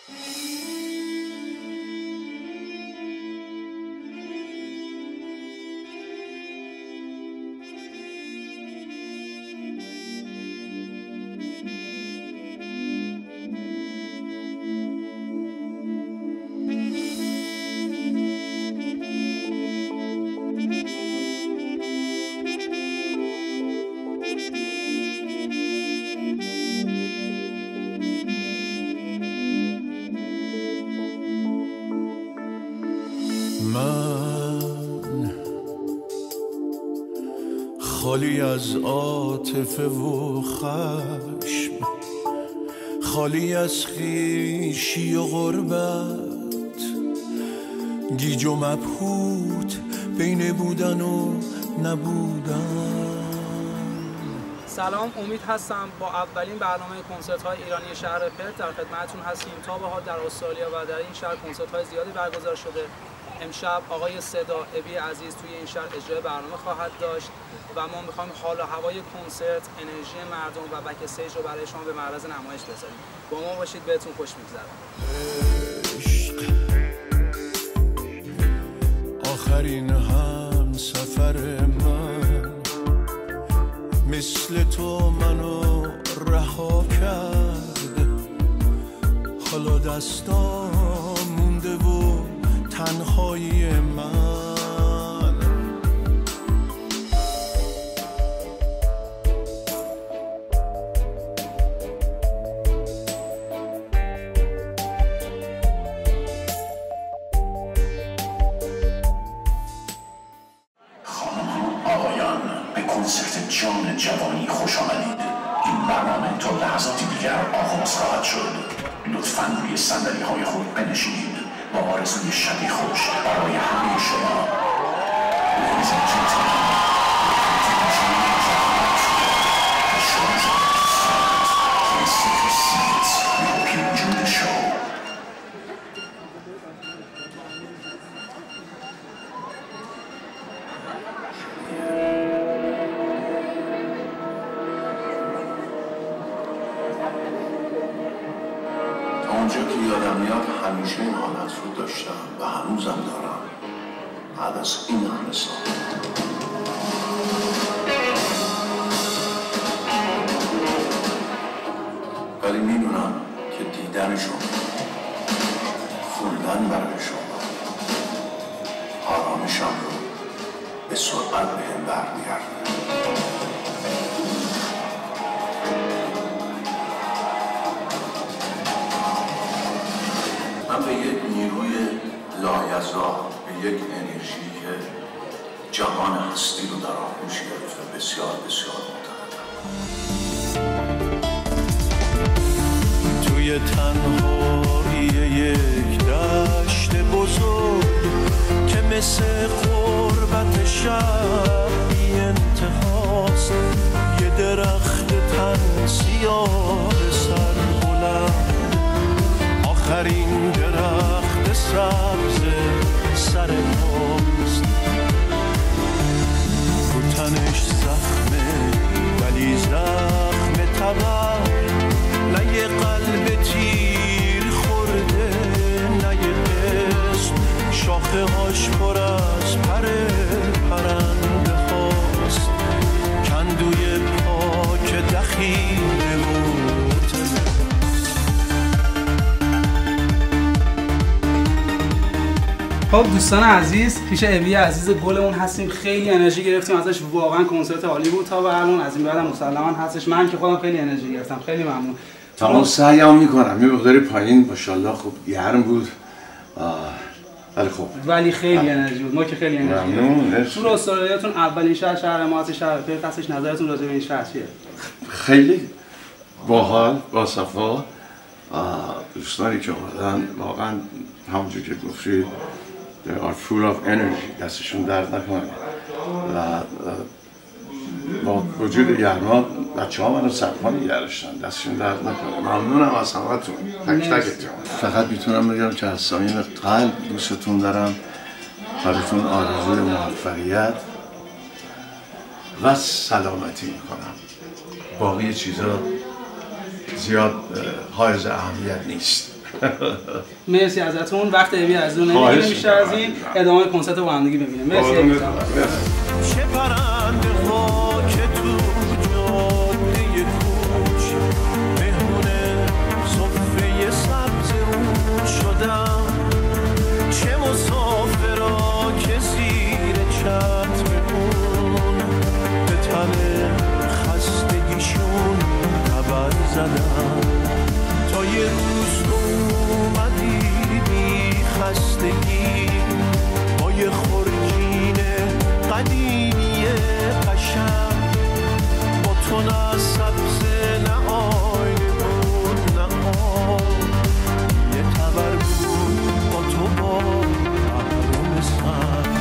من خالی از عاطفه و خشم، خالی از خویشی و غربت، گیج و مبهوت بین بودن و نبودن. سلام، امید هستم. با اولین برنامه کنسرت‌های ایرانی شهر پرت در خدمتتون هستیم. تا به حال در استرالیا و در این شهر کنسرت‌های زیادی برگزار شده. امشب آقای صدا ابی عزیز توی این شهر اجرای برنامه خواهد داشت و ما می‌خوایم حال و هوای کنسرت، انرژی مردم و بک استیج رو برای شما به معرض نمایش بذاریم. با ما باشید، بهتون خوش می‌گذره. آخرین هم سفر من مثل تو منو رها کرد، حالا دستام مونده و تنهایی من. کنسرت جان جوانی خوش آمدید. این برنامه تا لحظاتی دیگر آغاز خواهد شد. لطفاً روی صندلی‌های خود بنشینید با آرزوی شبی خوش برای همه شما. Ladies and gentlemen, the show is about to start. Please take your seats. We hope you enjoy the show. اونجا که یادم میاد همیشه این حالت رو داشتم و هنوزم دارم بعد از این همه سال. ولی میدونم که دیدن شما، خوندن برای شما آرامشم رو به سرعت بهم برمیگردونه. من به یک نیروی لایزال، به یک انرژی که جهان هستی رو در آغوش گرفته بسیار بسیار معتقدم. توی تنهایی یک دشت بزرگ که مثل غربت شب بی انتهاست، یه درخت تن سیاه سر بلند، آخرین درخت سبز سر پاست، رو تنش زخمه ولی زخم تبر، نه یه قلب تیر خورده نه یه قسم، شاخه هاش پر از پر پرنده هاست، کندوی پاک دخیله بود. خب دوستان عزیز، پیش ابی عزیز گلمون هستیم. خیلی انرژی گرفتیم ازش، واقعا کنسرت عالی بود تا به الان. از این بعدم مسلماً هستش. من که خودم خیلی انرژی گرفتم. خیلی ممنون. تمام سعیام میکنم. یه مقداری پایین ماشاءالله خوب گرم بود. ولی خب ولی خیلی انرژی بود. ما که خیلی انرژی ممنون. تو استرالیاتون اولین شهر ما هست، شهر پرت هستش. نظرتون راجع به این شهر چیه؟ خیلی باحال، باصفا. دوستانی که اومدن واقعا همونجور که گفتی they are full of energy، دستشون درد نکنه و با وجود گرما بچه ها منو سرپا نگه داشتن، دستشون درد نکنه. ممنونم از همتون، تک تکتون. فقط میتونم بگم که از صمیم قلب دوستتون دارم، براتون آرزوی موفقیت و سلامتی میکنم. باقی چیزا زیاد حائز اهمیت نیست. مرسی ازتون. وقت ابی از اون نمیگیریم بیشتر از این. ادامه کنسرت رو با هم دیگه ببینیم. مرسی. چه پرنده ها که تو جاده کوچ مهمون سفره سبز اون شدم، چه مسافرها که زیر چتر اون به تن خستگیشون خبر زدم. تا یه روز اومدی بی خستگی با یه خورجین قدیمی قشنگ، با تو نه سبز نه آینه بود نه آب، یه تبر بود با تو با اهرام سنگ.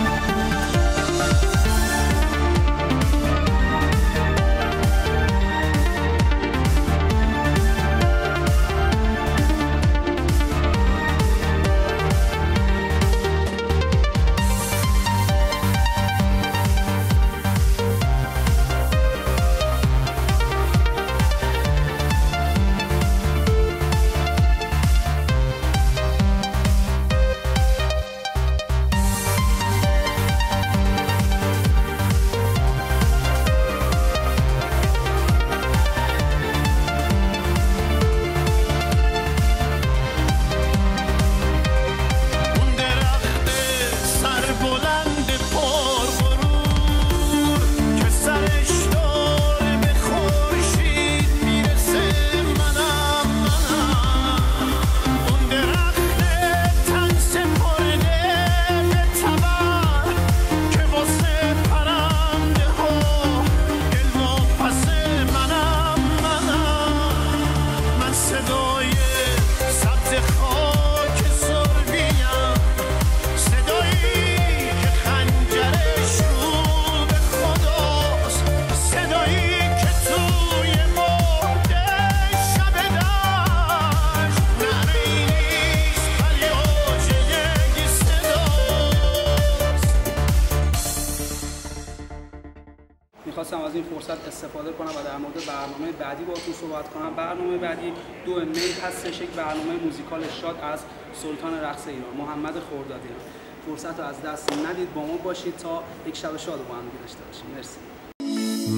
میخواستم از این فرصت استفاده کنم و در مورد برنامه بعدی باهاتون صحبت کنم. برنامه بعدی 2 می هستش، یک برنامه موزیکال شاد از سلطان رقص ایران محمد خردادیان. فرصت رو از دست ندید، با ما باشید تا یک شب شاد با هم داشته باشیم. مرسی.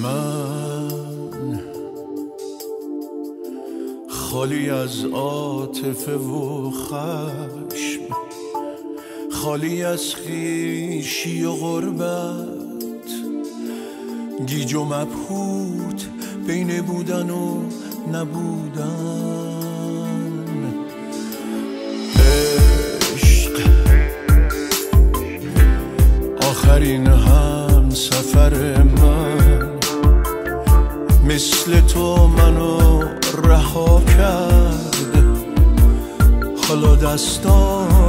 من خالی از عاطفه و خشم، خالی از خویشی و غربت، گیج و مبهوت بین بودن و نبودن. عشق آخرین هم سفر من، مثل تو منو رها کرد، حالا دستان